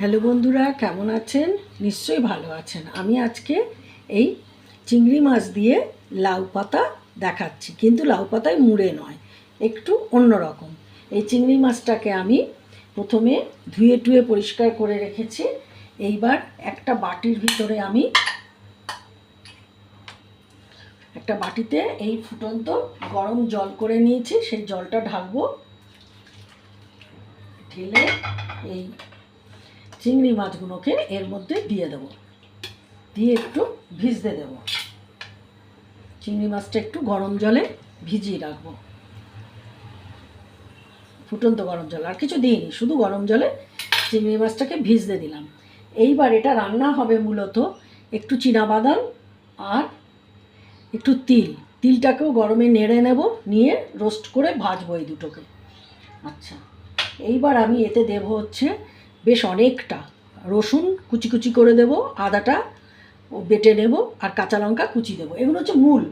Hello বন্ধুরা, কেমন আছেন? নিশ্চয়ই ভালো আছেন। আমি আজকে এই চিংড়ি মাছ দিয়ে লাউ পাতা দেখাচ্ছি, কিন্তু লাউ পাতায় মুড়ে নয়, একটু অন্যরকম। এই চিংড়ি মাছটাকে আমি প্রথমে ধুয়ে টুয়ে পরিষ্কার করে রেখেছি। এইবার একটা বাটির ভিতরে আমি একটা বাটিতে এই ফুটন্ত গরম জল করে নিয়েছি, সেই জলটা ঢালবো। ঢেলে এই চিংড়ি মাছগুলোকে এর মধ্যে দিয়ে দেবো, দিয়ে একটু ভিজতে দেবো। চিংড়ি মাছটা একটু গরম জলে ভিজিয়ে রাখবো, ফুটন্ত গরম জল, আর কিছু দিইনি, শুধু গরম জলে চিংড়ি মাছটাকে ভিজতে দিলাম। এইবার এটা রান্না হবে মূলত একটু চীনাবাদাম আর একটু তিলটাকেও গরমে নেড়ে নেব, নিয়ে রোস্ট করে ভাজবো এই দুটোকে। আচ্ছা, এইবার আমি এতে দেব হচ্ছে বেশ অনেকটা রসুন কুচি কুচি করে দেব, আদাটা বেটে নেব, আর কাঁচা লঙ্কা কুচি দেবো। এগুলো হচ্ছে মূল।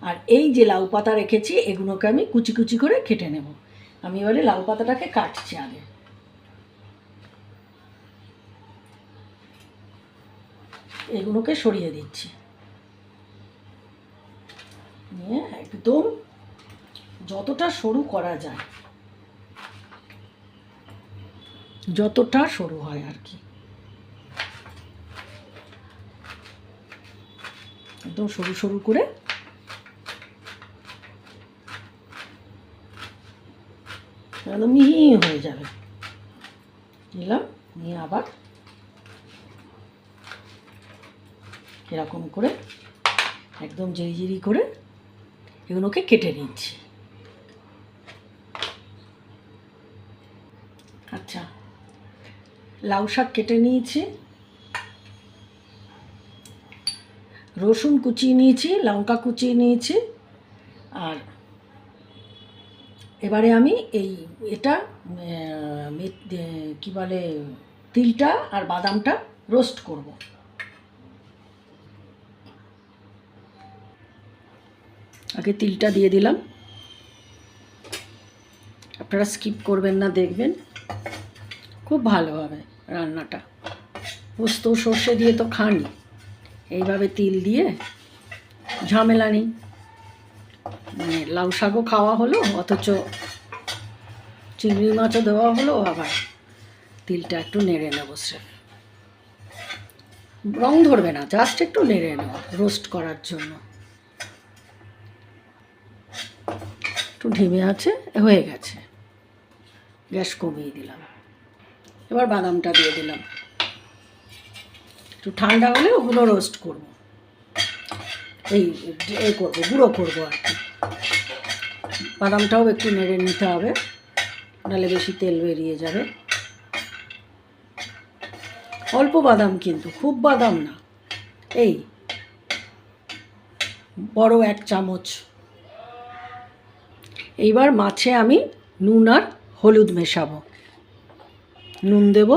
আর এই যে লাউ পাতা রেখেছি, এগুলোকে আমি কুচি কুচি করে কেটে নেব। আমি এবারে লাউ পাতাটাকে কাটছি আগে। এগুলোকে সরিয়ে দিচ্ছি, নিয়ে একদম যতটা সরু করা যায়, যতটা সরু হয় আর কি, একদম সরু সরু করে একদম মিহি হয়ে যাবে। নিলাম, নিয়ে আবার এরকম করে একদম জিরি করে এগুলোকে কেটে নিচ্ছি। আচ্ছা, লাউ শাক কেটে নিয়েছি, রসুন কুচিয়ে নিয়েছি, লঙ্কা কুচিয়ে নিয়েছি, আর এবারে আমি এটা কি বলে, তিলটা আর বাদামটা রোস্ট করব। আগে তিলটা দিয়ে দিলাম, আপনারা স্কিপ করবেন না, দেখবেন খুব ভালো হবে রান্নাটা। পোস্ত সর্ষে দিয়ে তো খানি, এইভাবে তিল দিয়ে ঝামেলা নেই, মানে লাউ শাকও খাওয়া হলো, অথচ চিংড়ি মাছও দেওয়া হলো, আবার তিলটা একটু নেড়ে নেব। স্রেফ রং ধরবে না, জাস্ট একটু নেড়ে নেব রোস্ট করার জন্য। একটু ঢিমে আছে, হয়ে গেছে, গ্যাস কমিয়ে দিলাম। এবার বাদামটা দিয়ে দিলাম, একটু ঠান্ডা হলে ওগুলো রোস্ট করব, করবো, গুঁড়ো করবো আর কি। বাদামটাও একটু নেড়ে নিতে হবে, নাহলে বেশি তেল বেরিয়ে যাবে। অল্প বাদাম, কিন্তু খুব বাদাম না, এই বড় 1 চামচ। এইবার মাছে আমি নুন আর হলুদ মেশাবো। নুন দেব,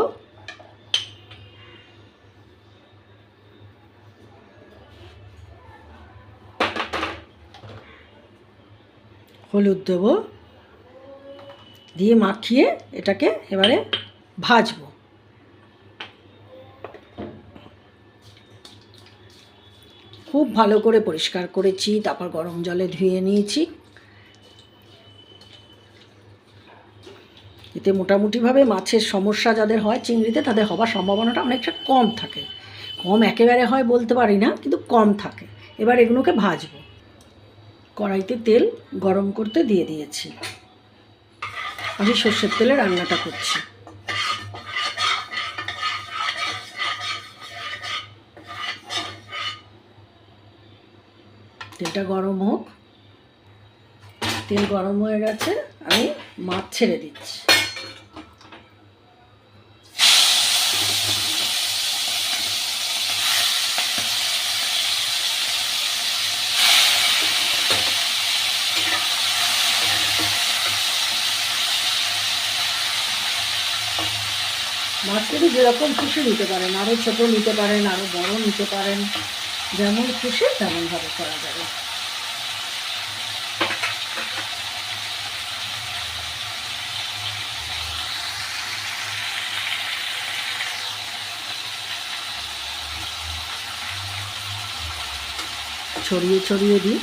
হলুদ দেব, দিয়ে মাখিয়ে এটাকে এবারে ভাজবো। খুব ভালো করে পরিষ্কার করেছি, তারপর গরম জলে ধুয়ে নিয়েছি। এতে মোটামুটিভাবে মাছের সমস্যা যাদের হয় চিংড়িতে, তাদের হবার সম্ভাবনাটা অনেকটা কম থাকে। কম একেবারে হয় বলতে পারি না, কিন্তু কম থাকে। এবার এগুলোকে ভাজবো। কড়াইতে তেল গরম করতে দিয়ে দিয়েছি, আমি সর্ষের তেলে রান্নাটা করছি। তেলটা গরম হোক। তেল গরম হয়ে গেছে, আমি মাছ ছেড়ে দিচ্ছি। মাছ কিন্তু যেরকম খুশি নিতে পারেন, আরও ছোটো নিতে পারেন, আরও বড় নিতে পারেন, যেমন খুশি তেমনভাবে করা যাবে। ছড়িয়ে ছড়িয়ে দিই।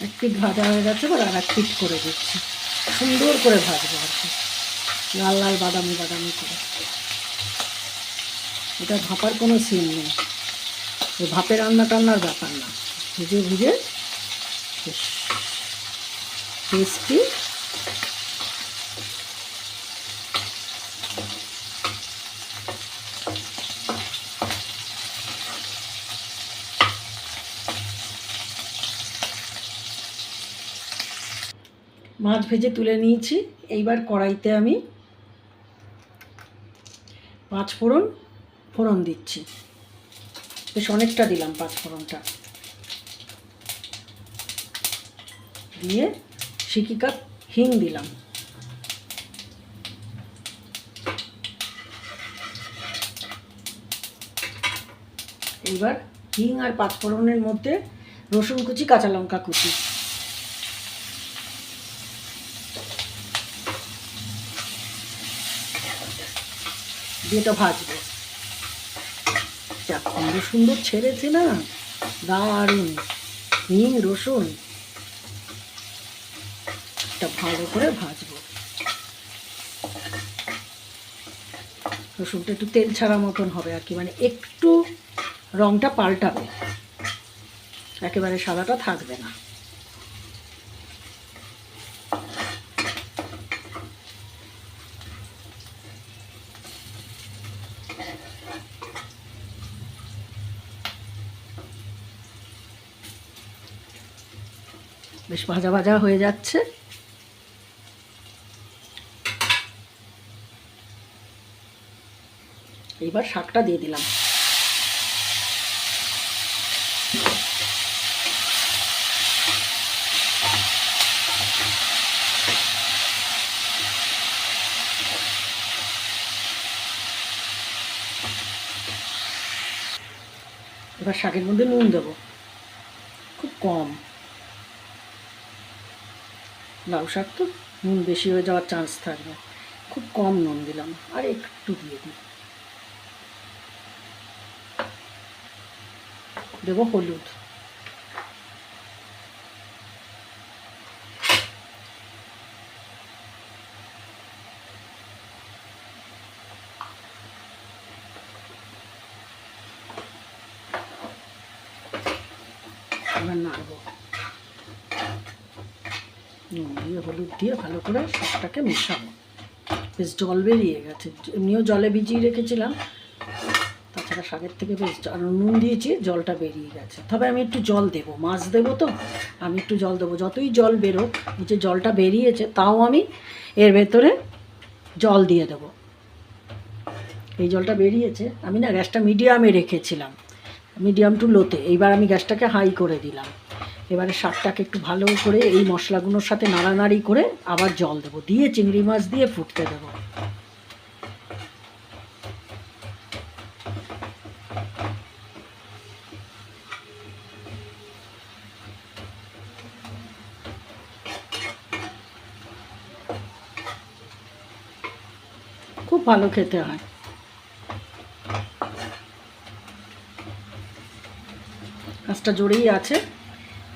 এক পিঠ ভাজা হয়ে গেছে, এবার আর এক পিঠ করে দিচ্ছি। সুন্দর করে ভাজবো আর কি, লাল লাল বাদামি বাদামি করে। এটা ভাপার কোনো সিন নেই, ভাপে রান্না টান্নার ব্যাপার না, ভেজে ভেজে টেস্টি। মাছ ভেজে তুলে নিয়েছি। এইবার কড়াইতে আমি পাঁচ ফোড়ন দিচ্ছি। বেশ অনেকটা দিলাম পাঁচ ফোড়নটা, দিয়ে সিকি কাপ হিং দিলাম। এইবার হিং আর পাঁচ ফোড়নের মধ্যে রসুন কুচি, কাঁচা লঙ্কা কুচি দিয়ে তো ভাজবো। যা সুন্দর সুন্দর ছেড়েছে না, দারুণ। হিং রসুন এটা ভালো করে ভাজবো। রসুনটা একটু তেল ছাড়া মতন হবে আর কি, মানে একটু রঙটা পাল্টাবে, একেবারে সাদাটা থাকবে না। বেশ ভাজা ভাজা হয়ে যাচ্ছে। এইবার শাকটা দিয়ে দিলাম। এবার শাকের মধ্যে নুন দেবো, খুব কম। লাউ শাক তো নুন বেশি হয়ে যাওয়ার চান্স থাকবে, খুব কম নুন দিলাম। আর একটু দিয়ে দিই, দেবো হলুদ। এবার নাড়বো, নুন দিয়ে হলুদ দিয়ে ভালো করে শাকটাকে মেশাবো। বেশ জল বেরিয়ে গেছে, এমনিও জলে ভিজিয়ে রেখেছিলাম, তাছাড়া শাকের থেকে বেশ নুন দিয়েছি, জলটা বেরিয়ে গেছে। তবে আমি একটু জল দেবো, মাছ দেবো তো, আমি একটু জল দেবো। যতই জল বেরোক, যে জলটা বেরিয়েছে তাও আমি এর ভেতরে জল দিয়ে দেবো। এই জলটা বেরিয়েছে, আমি না গ্যাসটা মিডিয়ামে রেখেছিলাম, মিডিয়াম টু লোতে। এইবার আমি গ্যাসটাকে হাই করে দিলাম। এবারে শাকটাকে একটু ভালো করে এই মশলাগুলোর সাথে নাড়ানাড়ি করে আবার জল দেবো, দিয়ে চিংড়ি মাছ দিয়ে ফুটতে দেবো। খুব ভালো খেতে হয়। কাজটা জোরেই আছে।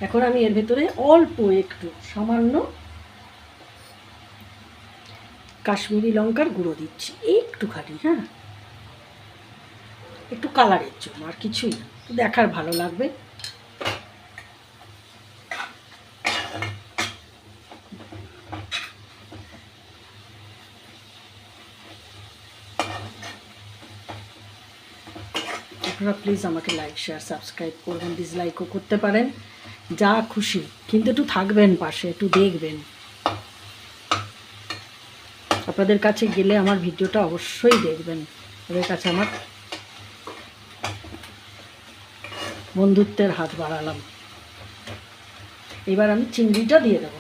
এখন আমি এর ভেতরে অল্প একটু সামান্য কাশ্মীরি লঙ্কার গুঁড়ো দিচ্ছি, একটুখানি, হ্যাঁ, একটু কালারের জন্য, আর কিছুই না, দেখার ভালো লাগবে। আপনারা প্লিজ আমাকে লাইক শেয়ার সাবস্ক্রাইব করবেন, ডিসলাইকও করতে পারেন, যা খুশি, কিন্তু একটু থাকবেন পাশে, একটু দেখবেন। আপনাদের কাছে গেলে আমার ভিডিওটা অবশ্যই দেখবেন, ওদের কাছে আমার বন্ধুত্বের হাত বাড়ালাম। এবার আমি চিংড়িটা দিয়ে দেবো।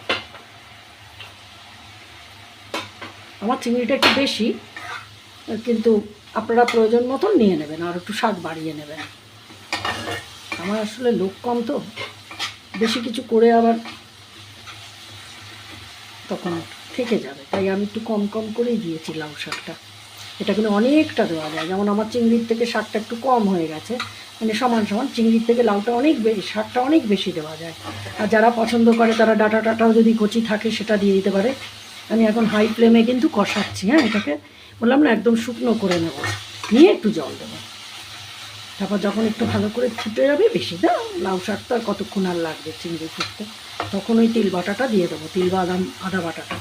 আমার চিংড়িটা একটু বেশি, কিন্তু আপনারা প্রয়োজন মতন নিয়ে নেবেন, আর একটু স্বাদ বাড়িয়ে নেবেন। আমার আসলে লোক কম তো, বেশি কিছু করে আবার তখন থেকে যাবে, তাই আমি একটু কম কম করেই দিয়েছি লাউ শাকটা। এটা কিন্তু অনেকটা দেওয়া যায়। যেমন আমার চিংড়ির থেকে শাকটা একটু কম হয়ে গেছে, মানে সমান সমান, চিংড়ির থেকে লাউটা অনেক বেশি, শাকটা অনেক বেশি দেওয়া যায়। আর যারা পছন্দ করে তারা ডাটা টাটাও যদি কচি থাকে সেটা দিয়ে দিতে পারে। আমি এখন হাই ফ্লেমে কিন্তু কষাচ্ছি। হ্যাঁ, এটাকে বললাম না একদম শুকনো করে নেব, নিয়ে একটু জল দেবো। তারপর যখন একটু ভালো করে ফুটে যাবে, বেশি না, লাউ শাকটা আর কতক্ষণ আর লাগবে চিংড়ি ফুটতে, তখন ওই তিল বাটাটা দিয়ে দেবো, তিল বাদাম আদা বাটাটা।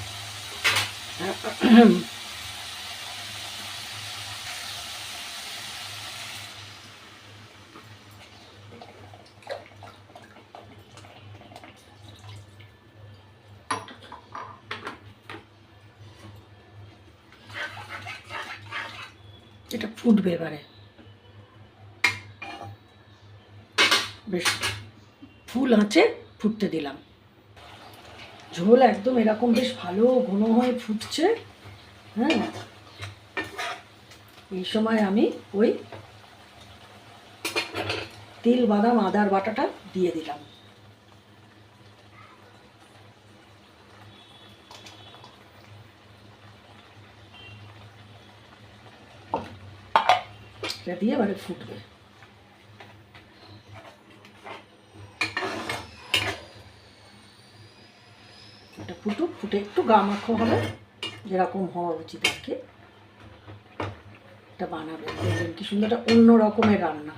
এটা ফুটবে এবারে, বেশ ফুল আঁচে ফুটতে দিলাম। ঝোল একদম এরকম বেশ ভালো ঘন হয়ে ফুটছে। হ্যাঁ, এই সময় আমি ওই তিল বাদাম আদার বাটাটা দিয়ে দিলাম। এটা দিয়ে এবারে ফুটবে। এটা ফুটুক, ফুটে একটু গা মাখো হবে, যেরকম হওয়া উচিত আর কি। এটা বানাবে, দেখবেন কি সুন্দর, একটা অন্য রকমের রান্না।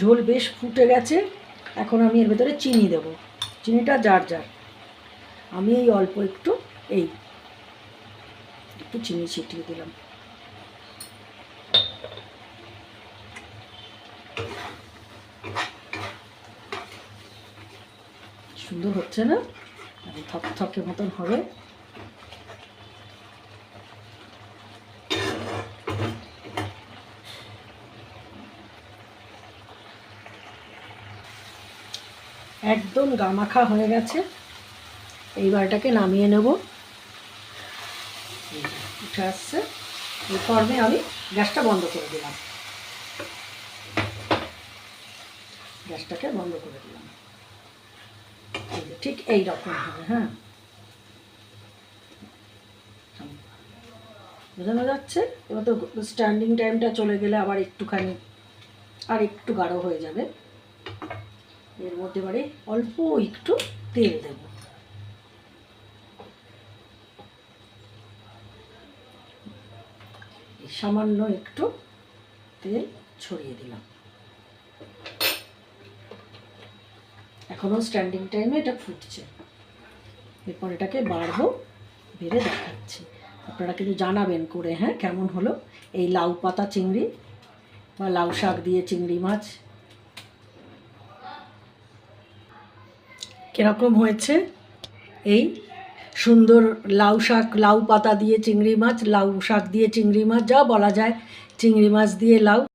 ঝোল বেশ ফুটে গেছে। এখন আমি এর ভেতরে চিনি দেবো, চিনিটা যার যার। আমি এই অল্প একটু একটু চিনি ছিটিয়ে দিলাম। সুন্দর হচ্ছে না, থকথকে মতন হবে। একদম গামাখা হয়ে গেছে। এইবার এটাকে নামিয়ে নেব। উঠে আসছে, এই ফর্মে আমি গ্যাসটা বন্ধ করে দিলাম। গ্যাসটাকে বন্ধ করে দিলাম, ঠিক এই রকম হবে। হ্যাঁ, বোঝানো যাচ্ছে। এবার তো স্ট্যান্ডিং টাইমটা চলে গেলে আবার একটুখানি আর একটু গাঢ় হয়ে যাবে। এর মধ্যে এবারে অল্প একটু তেল দেব। সামান্য একটু তেল ছড়িয়ে দিলাম। এখনও স্ট্যান্ডিং টাইমে এটা ফুটছে। এরপর এটাকে বাড়বো, বেড়ে দেখাচ্ছি। আপনারা কিন্তু জানাবেন করে, হ্যাঁ, কেমন হলো এই লাউ পাতা চিংড়ি বা লাউ শাক দিয়ে চিংড়ি মাছ, কীরকম হয়েছে। এই সুন্দর লাউ শাক, লাউ পাতা দিয়ে চিংড়ি মাছ, লাউ শাক দিয়ে চিংড়ি মাছ, যা বলা যায়, চিংড়ি মাছ দিয়ে লাউ।